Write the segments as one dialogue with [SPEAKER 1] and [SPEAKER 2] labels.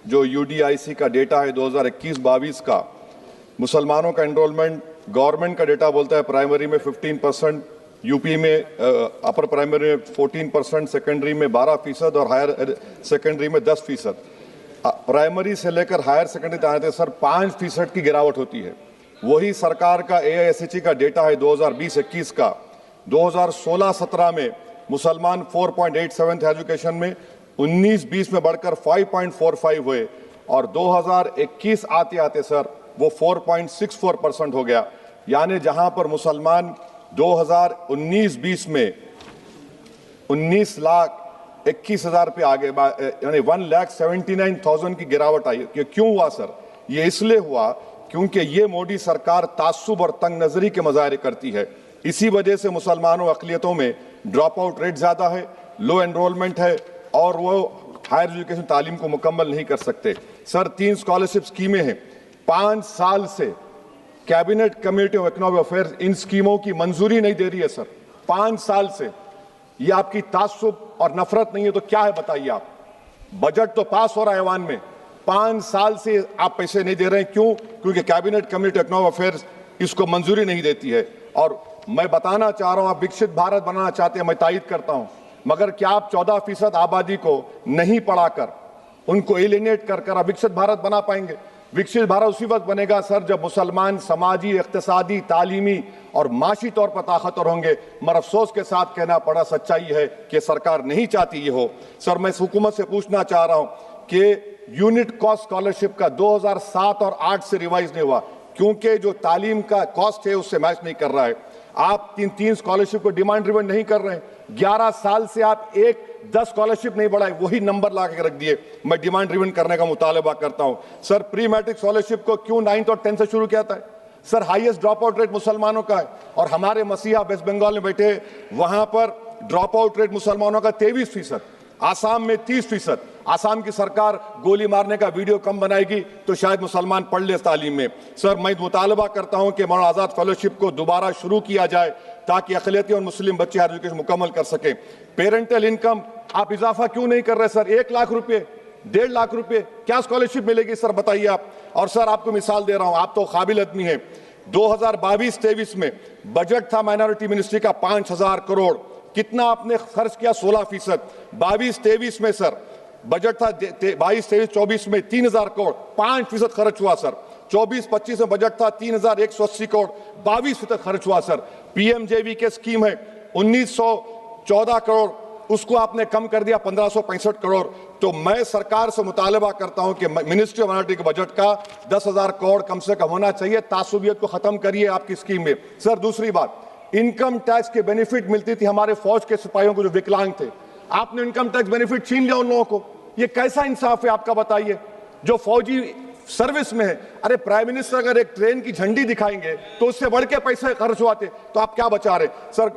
[SPEAKER 1] जो UDIC का data है 2021-22 का, मुसलमानों का एनरोलमेंट गवर्नमेंट का डेटा बोलता है प्राइमरी में 15%, यूपी में अपर प्राइमरी में 14%, सेकेंडरी में 12% और हायर सेकेंडरी में 10%। प्राइमरी से लेकर हायर सेकेंडरी तक आते सर 5% की गिरावट होती है। वही सरकार का AISHE का डेटा है 2020-21 का, 2016-17 में मुसलमान 4.87 थे एजुकेशन में, 19-20 में बढ़कर 5.45 हुए और 2021 आते आते सर वो 4.64% हो गया। यानी जहां पर मुसलमान 2019-20 में 19,21,000 पे आगे, यानी 1,79,000 की गिरावट आई। ये क्यों हुआ सर? ये इसलिए हुआ क्योंकि ये मोदी सरकार तासुब और तंग नजरी के मज़ाहिर करती है। इसी वजह से मुसलमानों अक़लियतों में ड्रॉप आउट रेट ज़्यादा है, लो एनरोलमेंट है और वो हायर एजुकेशन तालीम को मुकम्मल नहीं कर सकते। सर 3 स्कॉलरशिप स्कीमें हैं, 5 साल से cabinet committee of economic affairs in स्कीमों की मंजूरी नहीं दे रही है सर, 5 साल से। ये आपकी तासुब और नफरत नहीं है तो क्या है बताइए आप? बजट तो पास हो रहा है ऐवान में, 5 साल से आप पैसे नहीं दे रहे हैं। क्यों? क्योंकि cabinet committee of economic affairs इसको मंजूरी नहीं देती है। और मैं बताना चाह रहा हूं, आप विकसित भारत बनाना चाहते हैं, मैं तायद करता हूं, मगर क्या आप 14% आबादी को नहीं पढ़ाकर, उनको एलिनेट कर आप विकसित भारत बना पाएंगे? विकसित भारत उसी वक्त बनेगा सर जब मुसलमान समाजी, इक्तिसादी, तालीमी और माशी तौर पर ताकतवर होंगे। मगर अफसोस के साथ कहना पड़ा, सच्चाई है कि सरकार नहीं चाहती ये हो। सर मैं हुकूमत से पूछना चाह रहा हूं कि यूनिट कॉस्ट स्कॉलरशिप का 2007 और 8 से रिवाइज नहीं हुआ क्योंकि जो तालीम का कॉस्ट है उससे मैच नहीं कर रहा है। आप 3 स्कॉलरशिप को डिमांड ड्रिवन नहीं कर रहे हैं। 11 साल से आप 10 स्कॉलरशिप नहीं बढ़ाए, वही नंबर ला के रख दिए। मैं डिमांड ड्रिवन करने का मुतालबा करता हूं। सर प्री मैट्रिक स्कॉलरशिप को क्यों 9th और 10th से शुरू किया था? Sir highest drop out rate मुसलमानों का है और हमारे मसीहा वेस्ट बंगाल में बैठे, वहां पर ड्रॉप आउट रेट मुसलमानों का 23%, आसाम में 30%। आसाम की सरकार गोली मारने का वीडियो कम बनाएगी तो शायद मुसलमान पढ़ ले तालीम में। सर मैं मुतालबा करता हूं कि मौलाना आज़ाद फेलोशिप को दोबारा शुरू किया जाए ताकि अक़लियती और मुस्लिम बच्चे हायर एजुकेशन मुकम्मल कर सकें। पेरेंटल इनकम आप इजाफा क्यों नहीं कर रहे सर? 1 लाख रुपए, 1.5 लाख रुपए क्या स्कॉलरशिप मिलेगी सर बताइए आप? और सर आपको मिसाल दे रहा हूं, आप तो काबिल आदमी हैं। 2022-23 में बजट था माइनॉरिटी मिनिस्ट्री का 5,000 करोड़, कितना आपने खर्च किया? 16%। 22-23 में सर बजट था 22-23-24 में 3,000 करोड़, 5% खर्च हुआ सर। 24-25 में बजट था 3,180 करोड़, 22% खर्च हुआ सर। PMJV के स्कीम है 1,914 करोड़, उसको आपने कम कर दिया 1,565 करोड़। तो मैं सरकार से मुतालबा करता हूं कि मिनिस्ट्री ऑफ माइनॉरिटी के बजट का 10,000 करोड़ कम से कम होना चाहिए। तासुबियत को खत्म करिए आपकी स्कीम में। सर दूसरी बात, इनकम टैक्स के बेनिफिट मिलती थी हमारे फौज के सिपाहियों को जो विकलांग थे, आपने इनकम टैक्स बेनिफिट छीन लिया उन लोगों को। ये कैसा इंसाफ है आपका बताइए? जो फौजी सर्विस में है, अरे प्राइम मिनिस्टर अगर एक ट्रेन की झंडी दिखाएंगे तो उससे बढ़ के पैसे खर्च होते, तो आप क्या बचा रहे सर?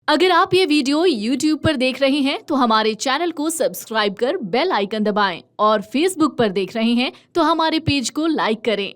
[SPEAKER 2] अगर आप ये वीडियो YouTube पर देख रहे हैं तो हमारे चैनल को सब्सक्राइब कर बेल आइकन दबाएं और Facebook पर देख रहे हैं तो हमारे पेज को लाइक करें।